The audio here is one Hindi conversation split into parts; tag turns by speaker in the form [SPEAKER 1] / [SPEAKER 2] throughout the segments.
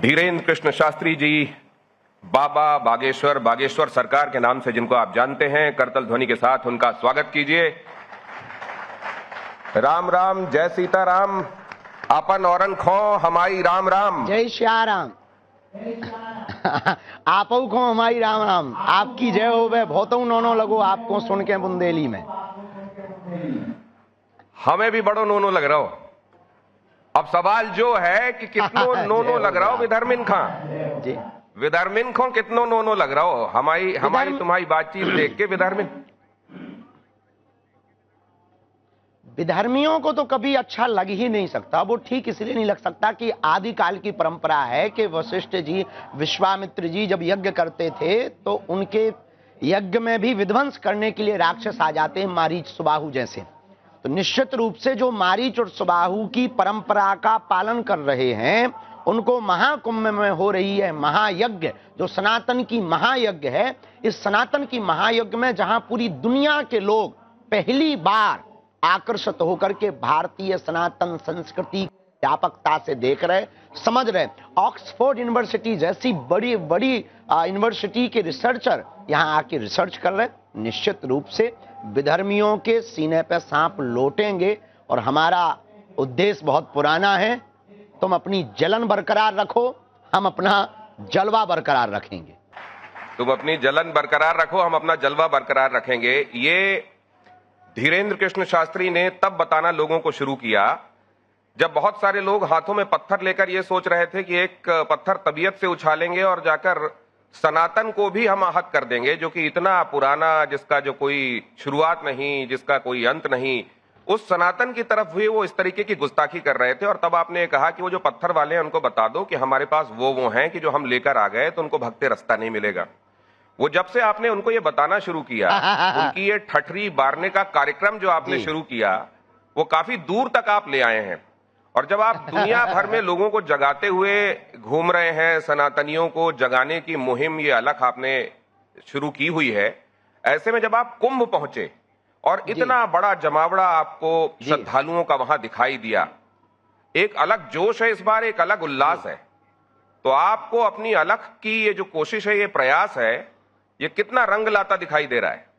[SPEAKER 1] धीरेन्द्र कृष्ण शास्त्री जी, बाबा बागेश्वर सरकार के नाम से जिनको आप जानते हैं, करतल ध्वनि के साथ उनका स्वागत कीजिए। राम राम, जय सीताराम, अपन औरन खो हमारी राम राम।
[SPEAKER 2] जय श्या राम। आप को हमारी राम राम। आपकी जय हो वे बहुत नोनो लगो आपको सुन के बुंदेली में।
[SPEAKER 1] हमें भी बड़ो नोनो लग रहा हो। अब सवाल जो है कि कितनो नोनो लग रहा हो विधर्मिन खां
[SPEAKER 2] जी,
[SPEAKER 1] विधर्मिन खां कितनो नोनो लग रहा हो हमारी तुम्हारी बातचीत देख के
[SPEAKER 2] विधर्मियों को तो कभी अच्छा लग ही नहीं सकता। वो ठीक इसलिए नहीं लग सकता कि आदिकाल की परंपरा है कि वशिष्ठ जी, विश्वामित्र जी जब यज्ञ करते थे तो उनके यज्ञ में भी विध्वंस करने के लिए राक्षस आ जाते हैं, मारीच सुबाहु जैसे। तो निश्चित रूप से जो मारीच और सुबाहु की परंपरा का पालन कर रहे हैं उनको महाकुंभ में हो रही है महायज्ञ, जो सनातन की महायज्ञ है। इस सनातन की महायज्ञ में जहां पूरी दुनिया के लोग पहली बार आकर्षित होकर के भारतीय सनातन संस्कृति व्यापकता से देख रहे, समझ रहे। ऑक्सफोर्ड यूनिवर्सिटी जैसी बड़ी बड़ी यूनिवर्सिटी के रिसर्चर यहां आके रिसर्च कर रहे। निश्चित रूप से विधर्मियों के सीने पे सांप लौटेंगे और हमारा उद्देश्य बहुत पुराना है। तुम अपनी जलन बरकरार रखो, हम अपना जलवा बरकरार रखेंगे।
[SPEAKER 1] तुम अपनी जलन बरकरार रखो, हम अपना जलवा बरकरार रखेंगे। ये धीरेन्द्र कृष्ण शास्त्री ने तब बताना लोगों को शुरू किया जब बहुत सारे लोग हाथों में पत्थर लेकर ये सोच रहे थे कि एक पत्थर तबीयत से उछालेंगे और जाकर सनातन को भी हम आहत कर देंगे, जो कि इतना पुराना, जिसका जो कोई शुरुआत नहीं, जिसका कोई अंत नहीं, उस सनातन की तरफ भी वो इस तरीके की गुस्ताखी कर रहे थे। और तब आपने कहा कि वो जो पत्थर वाले हैं उनको बता दो कि हमारे पास वो हैं कि जो हम लेकर आ गए तो उनको भगते रास्ता नहीं मिलेगा। वो जब से आपने उनको ये बताना शुरू किया, उनकी ये ठठरी बारने का कार्यक्रम जो आपने शुरू किया, वो काफी दूर तक आप ले आए हैं। और जब आप दुनिया भर में लोगों को जगाते हुए घूम रहे हैं, सनातनियों को जगाने की मुहिम ये अलग आपने शुरू की हुई है, ऐसे में जब आप कुंभ पहुंचे और इतना बड़ा जमावड़ा आपको श्रद्धालुओं का वहां दिखाई दिया, एक अलग जोश है इस बार, एक अलग उल्लास है। तो आपको अपनी अलग की ये जो कोशिश है, ये प्रयास है, ये कितना रंग लाता दिखाई दे रहा है?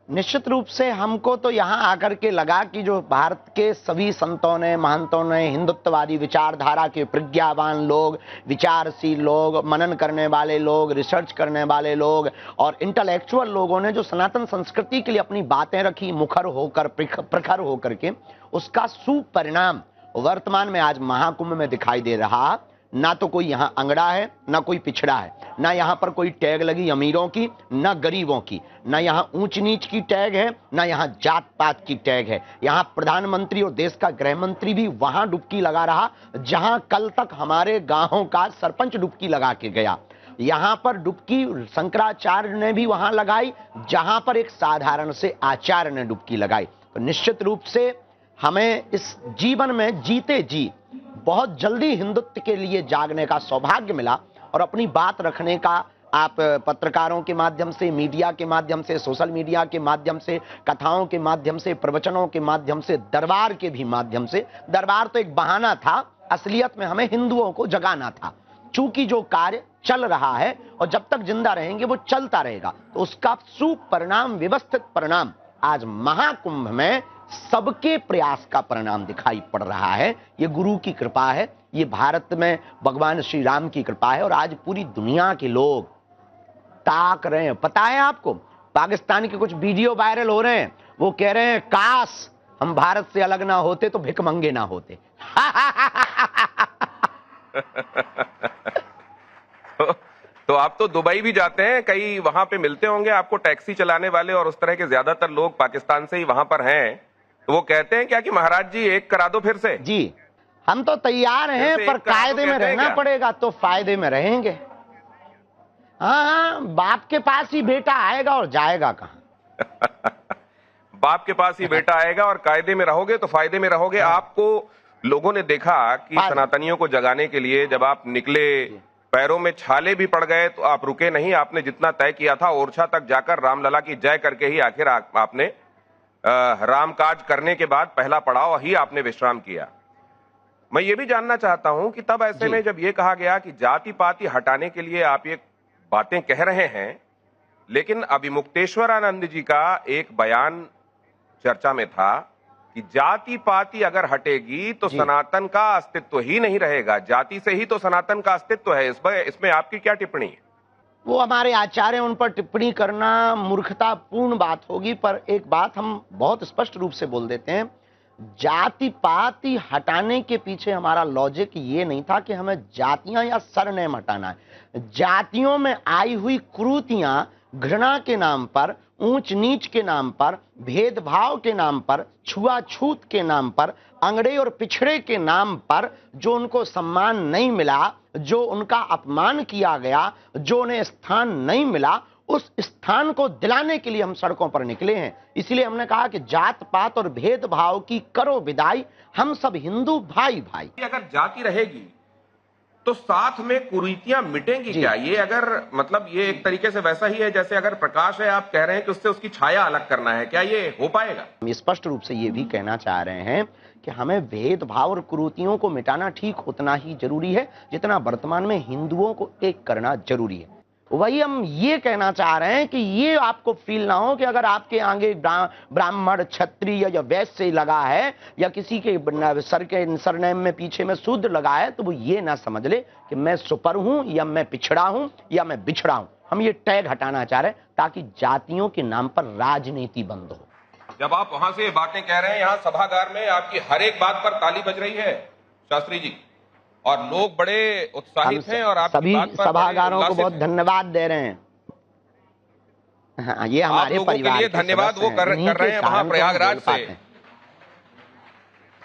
[SPEAKER 2] निश्चित रूप से हमको तो यहां आकर के लगा कि जो भारत के सभी संतों ने, महंतों ने, हिंदुत्ववादी विचारधारा के प्रज्ञावान लोग, विचारशील लोग, मनन करने वाले लोग, रिसर्च करने वाले लोग और इंटेलेक्चुअल लोगों ने जो सनातन संस्कृति के लिए अपनी बातें रखी, मुखर होकर, प्रखर होकर के, उसका सुपरिणाम वर्तमान में आज महाकुंभ में दिखाई दे रहा। ना तो कोई यहां अंगड़ा है, ना कोई पिछड़ा है, ना यहां पर कोई टैग लगी अमीरों की, ना गरीबों की, ना यहां ऊंच नीच की टैग है, ना यहां जात पात की टैग है। यहां प्रधानमंत्री और देश का गृह मंत्री भी वहां डुबकी लगा रहा जहां कल तक हमारे गांवों का सरपंच डुबकी लगा के गया। यहां पर डुबकी शंकराचार्य ने भी वहां लगाई जहां पर एक साधारण से आचार्य ने डुबकी लगाई। तो निश्चित रूप से हमें इस जीवन में जीते जी बहुत जल्दी हिंदुत्व के लिए जागने का सौभाग्य मिला और अपनी बात रखने का, आप पत्रकारों के माध्यम से, मीडिया के माध्यम से, सोशल मीडिया के माध्यम से, कथाओं के माध्यम से, प्रवचनों के माध्यम से, दरबार के भी माध्यम से। दरबार तो एक बहाना था, असलियत में हमें हिंदुओं को जगाना था। चूंकि जो कार्य चल रहा है और जब तक जिंदा रहेंगे वो चलता रहेगा, तो उसका सुपरिणाम, व्यवस्थित परिणाम आज महाकुंभ में सबके प्रयास का परिणाम दिखाई पड़ रहा है। ये गुरु की कृपा है, ये भारत में भगवान श्री राम की कृपा है और आज पूरी दुनिया के लोग ताक रहे हैं। पता है आपको, पाकिस्तान के कुछ वीडियो वायरल हो रहे हैं, वो कह रहे हैं काश हम भारत से अलग ना होते तो भिखमंगे ना होते।
[SPEAKER 1] तो आप तो दुबई भी जाते हैं, कई वहां पे मिलते होंगे आपको टैक्सी चलाने वाले और उस तरह के ज्यादातर लोग पाकिस्तान से ही वहां पर हैं। तो वो कहते हैं क्या कि महाराज जी एक करा दो फिर से?
[SPEAKER 2] जी, हम तो तैयार हैं, पर कायदे में रहना पड़ेगा तो फायदे में रहेंगे। हाँ, बाप के पास ही बेटा आएगा और जाएगा कहां?
[SPEAKER 1] बाप के पास ही बेटा आएगा और कायदे में रहोगे तो फायदे में रहोगे। आपको लोगों ने देखा कि सनातनियों को जगाने के लिए जब आप निकले, पैरों में छाले भी पड़ गए तो आप रुके नहीं। आपने जितना तय किया था, ओरछा तक जाकर रामलला की जय करके ही आखिर आपने राम काज करने के बाद पहला पड़ाव ही आपने विश्राम किया। मैं ये भी जानना चाहता हूं कि तब ऐसे
[SPEAKER 2] जी।
[SPEAKER 1] में जब ये कहा गया कि जाति पाति हटाने के लिए आप ये बातें कह रहे हैं, लेकिन अभिमुक्तेश्वरानंद जी का एक बयान चर्चा में था कि जाति पाति अगर हटेगी तो
[SPEAKER 2] जी।
[SPEAKER 1] सनातन का अस्तित्व ही नहीं रहेगा, जाति से ही तो सनातन का अस्तित्व है। इसमें आपकी क्या टिप्पणी है?
[SPEAKER 2] वो हमारे आचार्य उन पर टिप्पणी करना मूर्खतापूर्ण बात होगी, पर एक बात हम बहुत स्पष्ट रूप से बोल देते हैं, जाति पाति हटाने के पीछे हमारा लॉजिक ये नहीं था कि हमें जातियां या सरनेम हटाना है। जातियों में आई हुई कुरीतियां घृणा के नाम पर, ऊंच नीच के नाम पर, भेदभाव के नाम पर, छुआछूत के नाम पर, अंगड़े और पिछड़े के नाम पर जो उनको सम्मान नहीं मिला, जो उनका अपमान किया गया, जो उन्हें स्थान नहीं मिला, उस स्थान को दिलाने के लिए हम सड़कों पर निकले हैं। इसलिए हमने कहा कि जात पात और भेदभाव की करो विदाई, हम सब हिंदू भाई भाई।
[SPEAKER 1] अगर जाति रहेगी तो साथ में कुरीतियां मिटेंगी क्या? ये अगर मतलब ये एक तरीके से वैसा ही है जैसे अगर प्रकाश है, आप कह रहे हैं कि उससे उसकी छाया अलग करना है, क्या ये हो पाएगा?
[SPEAKER 2] हम स्पष्ट रूप से ये भी कहना चाह रहे हैं कि हमें भेदभाव और कुरीतियों को मिटाना ठीक उतना ही जरूरी है जितना वर्तमान में हिंदुओं को एक करना जरूरी है। वही हम ये कहना चाह रहे हैं कि ये आपको फील ना हो कि अगर आपके आगे ब्राह्मण, क्षत्रिय या वैश्य लगा है या किसी के सरनेम में पीछे में शूद्र लगा है तो वो ये ना समझ ले कि मैं सुपर हूं या मैं पिछड़ा हूं या मैं बिछड़ा हूं। हम ये टैग हटाना चाह रहे हैं ताकि जातियों के नाम पर राजनीति बंद हो।
[SPEAKER 1] जब आप वहां से बातें कह रहे हैं, यहां सभागार में आपकी हर एक बात पर ताली बज रही है शास्त्री जी, और लोग बड़े उत्साहित हैं और आपकी
[SPEAKER 2] सभी
[SPEAKER 1] बात पर
[SPEAKER 2] सभागारों को
[SPEAKER 1] उल्लासित
[SPEAKER 2] बहुत
[SPEAKER 1] हैं।
[SPEAKER 2] धन्यवाद दे रहे हैं। हाँ, ये हमारे
[SPEAKER 1] लोगों के
[SPEAKER 2] परिवार
[SPEAKER 1] लिए
[SPEAKER 2] के
[SPEAKER 1] धन्यवाद
[SPEAKER 2] सदस्य
[SPEAKER 1] वो कर
[SPEAKER 2] हैं। इन्हीं
[SPEAKER 1] रहे
[SPEAKER 2] के
[SPEAKER 1] हैं
[SPEAKER 2] कारण
[SPEAKER 1] वहां
[SPEAKER 2] तो हम
[SPEAKER 1] प्रयागराज
[SPEAKER 2] बोल
[SPEAKER 1] से,
[SPEAKER 2] पाते हैं।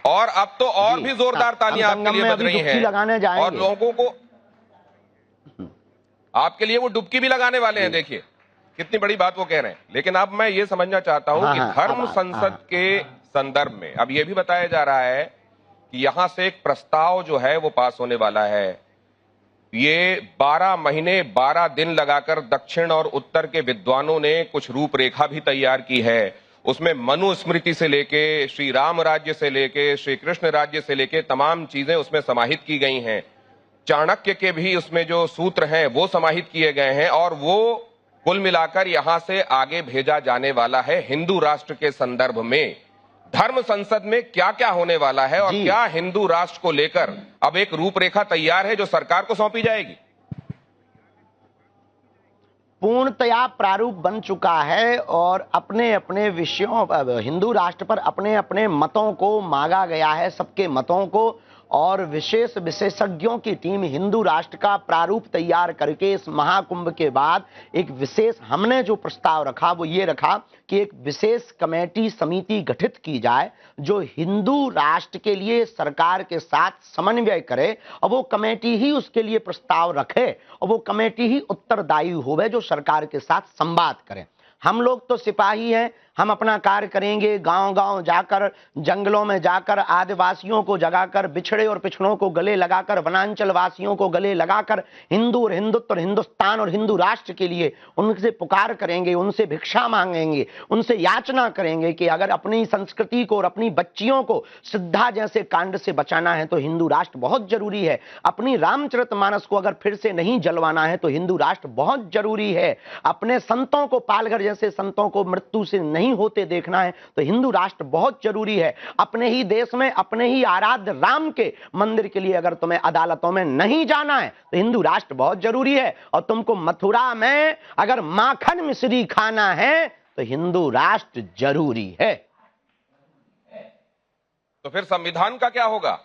[SPEAKER 1] और अब तो और
[SPEAKER 2] जी,
[SPEAKER 1] भी जोरदार
[SPEAKER 2] हम
[SPEAKER 1] तालियां आपके
[SPEAKER 2] संगम
[SPEAKER 1] लिए
[SPEAKER 2] में
[SPEAKER 1] बज
[SPEAKER 2] अभी
[SPEAKER 1] रही
[SPEAKER 2] डुबकी
[SPEAKER 1] हैं
[SPEAKER 2] लगाने जाएंगे।
[SPEAKER 1] और लोगों को आपके लिए वो डुबकी भी लगाने वाले हैं। देखिए कितनी बड़ी बात वो कह रहे हैं। लेकिन अब मैं ये समझना चाहता हूं
[SPEAKER 2] हाँ,
[SPEAKER 1] कि
[SPEAKER 2] हाँ,
[SPEAKER 1] धर्म
[SPEAKER 2] अब
[SPEAKER 1] संसद के संदर्भ में अब ये भी बताया जा रहा है कि यहां से एक प्रस्ताव जो है वो पास होने वाला है। ये 12 महीने 12 दिन लगाकर दक्षिण और उत्तर के विद्वानों ने कुछ रूपरेखा भी तैयार की है। उसमें मनुस्मृति से लेके श्री राम राज्य से लेके श्री कृष्ण राज्य से लेके तमाम चीजें उसमें समाहित की गई हैं। चाणक्य के भी उसमें जो सूत्र हैं वो समाहित किए गए हैं और वो कुल मिलाकर यहां से आगे भेजा जाने वाला है हिंदू राष्ट्र के संदर्भ में। धर्म संसद में क्या क्या होने वाला है और क्या हिंदू राष्ट्र को लेकर अब एक रूपरेखा तैयार है जो सरकार को सौंपी जाएगी?
[SPEAKER 2] पूर्णतया प्रारूप बन चुका है और अपने अपने विषयों हिंदू राष्ट्र पर अपने अपने मतों को मांगा गया है, सबके मतों को, और विशेष विशेषज्ञों की टीम हिंदू राष्ट्र का प्रारूप तैयार करके इस महाकुंभ के बाद एक विशेष हमने जो प्रस्ताव रखा वो ये रखा कि एक विशेष कमेटी समिति गठित की जाए जो हिंदू राष्ट्र के लिए सरकार के साथ समन्वय करे और वो कमेटी ही उसके लिए प्रस्ताव रखे और वो कमेटी ही उत्तरदायी होवे जो सरकार के साथ संवाद करे। हम लोग तो सिपाही हैं, हम अपना कार्य करेंगे, गांव-गांव जाकर, जंगलों में जाकर, आदिवासियों को जगाकर, बिछड़े और पिछड़ों को गले लगाकर, वनांचल वासियों को गले लगाकर हिंदू और हिंदुत्व और हिंदुस्तान और हिंदू राष्ट्र के लिए उनसे पुकार करेंगे, उनसे भिक्षा मांगेंगे, उनसे याचना करेंगे कि अगर अपनी संस्कृति को और अपनी बच्चियों को सिद्धा जैसे कांड से बचाना है तो हिंदू राष्ट्र बहुत जरूरी है। अपनी रामचरितमानस को अगर फिर से नहीं जलवाना है तो हिंदू राष्ट्र बहुत जरूरी है। अपने संतों को, पालघर जैसे संतों को मृत्यु से नहीं होते देखना है तो हिंदू राष्ट्र बहुत जरूरी है। अपने ही देश में अपने ही आराध्य राम के मंदिर के लिए अगर तुम्हें अदालतों में नहीं जाना है तो हिंदू राष्ट्र बहुत जरूरी है। और तुमको मथुरा में अगर माखन मिश्री खाना है तो हिंदू राष्ट्र जरूरी है।
[SPEAKER 1] तो फिर संविधान का क्या होगा?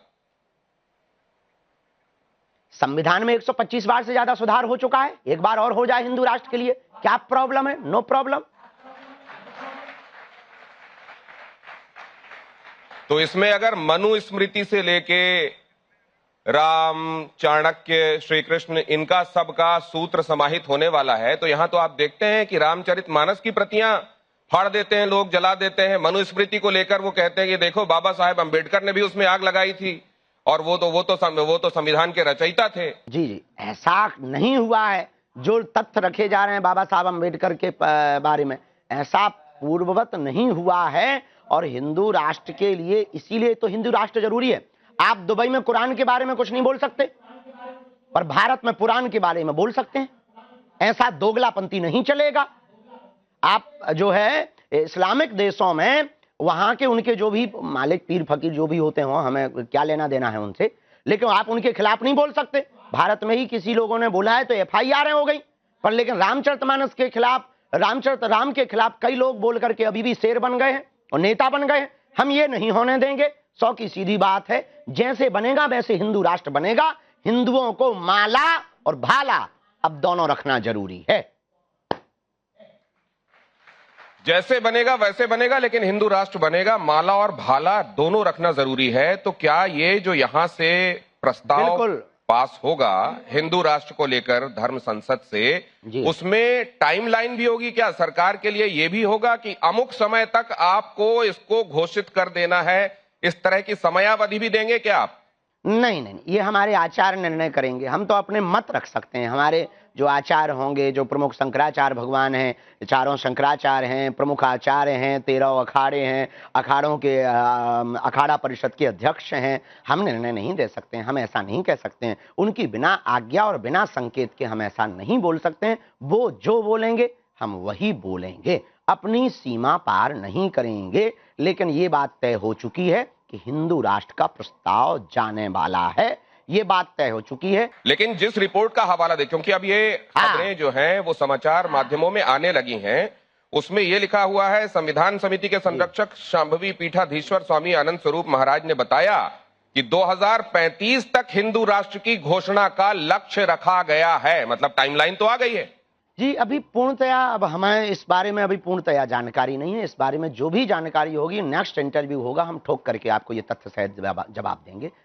[SPEAKER 2] संविधान में 125 बार से ज्यादा सुधार हो चुका है, एक बार और हो जाए हिंदू राष्ट्र के लिए क्या प्रॉब्लम है? No problem.
[SPEAKER 1] तो इसमें अगर मनुस्मृति से लेके राम, चाणक्य, श्री कृष्ण, इनका सबका सूत्र समाहित होने वाला है तो यहां तो आप देखते हैं कि रामचरितमानस की प्रतियां फाड़ देते हैं लोग, जला देते हैं। मनुस्मृति को लेकर वो कहते हैं कि देखो बाबा साहेब अंबेडकर ने भी उसमें आग लगाई थी और वो तो संविधान के रचयिता थे।
[SPEAKER 2] जी जी, ऐसा नहीं हुआ है। जो तथ्य रखे जा रहे हैं बाबा साहब अंबेडकर के बारे में, ऐसा पूर्ववत नहीं हुआ है। और हिंदू राष्ट्र के लिए इसीलिए तो हिंदू राष्ट्र जरूरी है। आप दुबई में कुरान के बारे में कुछ नहीं बोल सकते, पर भारत में पुराण के बारे में बोल सकते हैं। ऐसा दोगलापंथी नहीं चलेगा। आप जो है इस्लामिक देशों में वहां के उनके जो भी मालिक पीर फकीर जो भी होते हो, हमें क्या लेना देना है उनसे, लेकिन आप उनके खिलाफ नहीं बोल सकते। भारत में ही किसी लोगों ने बोला है तो FIR हो गई, पर लेकिन रामचरितमानस के खिलाफ, राम के खिलाफ कई लोग बोल करके अभी भी शेर बन गए हैं और नेता बन गए हैं। हम ये नहीं होने देंगे। 100 की सीधी बात है, जैसे बनेगा वैसे हिंदू राष्ट्र बनेगा। हिंदुओं को माला और भाला अब दोनों रखना जरूरी है।
[SPEAKER 1] जैसे बनेगा वैसे बनेगा, लेकिन हिंदू राष्ट्र बनेगा, माला और भाला दोनों रखना जरूरी है। तो क्या ये जो यहां से प्रस्ताव
[SPEAKER 2] बिल्कुल
[SPEAKER 1] पास होगा हिंदू राष्ट्र को लेकर धर्म संसद से, उसमें टाइमलाइन भी होगी क्या सरकार के लिए? ये भी होगा कि अमुक समय तक आपको इसको घोषित कर देना है, इस तरह की समयावधि भी देंगे क्या आप?
[SPEAKER 2] नहीं नहीं, ये हमारे आचार्य निर्णय करेंगे। हम तो अपने मत रख सकते हैं। हमारे जो आचार्य होंगे, जो प्रमुख शंकराचार्य भगवान हैं, चारों शंकराचार्य हैं, प्रमुख आचार्य हैं, 13 अखाड़े हैं, अखाड़ों के अखाड़ा परिषद के अध्यक्ष हैं, हम निर्णय नहीं दे सकते हैं। हम ऐसा नहीं कह सकते हैं। उनकी बिना आज्ञा और बिना संकेत के हम ऐसा नहीं बोल सकते हैं। वो जो बोलेंगे हम वही बोलेंगे, अपनी सीमा पार नहीं करेंगे। लेकिन ये बात तय हो चुकी है कि हिंदू राष्ट्र का प्रस्ताव जाने वाला है, ये बात तय हो चुकी है।
[SPEAKER 1] लेकिन जिस रिपोर्ट का हवाला दे, क्योंकि अब ये खबरें जो हैं वो समाचार माध्यमों में आने लगी हैं, उसमें ये लिखा हुआ है, संविधान समिति के संरक्षक शांभवी पीठाधीश्वर स्वामी आनंद स्वरूप महाराज ने बताया कि 2035 तक हिंदू राष्ट्र की घोषणा का लक्ष्य रखा गया है। मतलब टाइमलाइन तो आ गई है
[SPEAKER 2] जी। अभी पूर्णतया अब हमें इस बारे में अभी पूर्णतया जानकारी नहीं है। इस बारे में जो भी जानकारी होगी, नेक्स्ट इंटरव्यू होगा, हम ठोक करके आपको ये तथ्य सहित जवाब देंगे।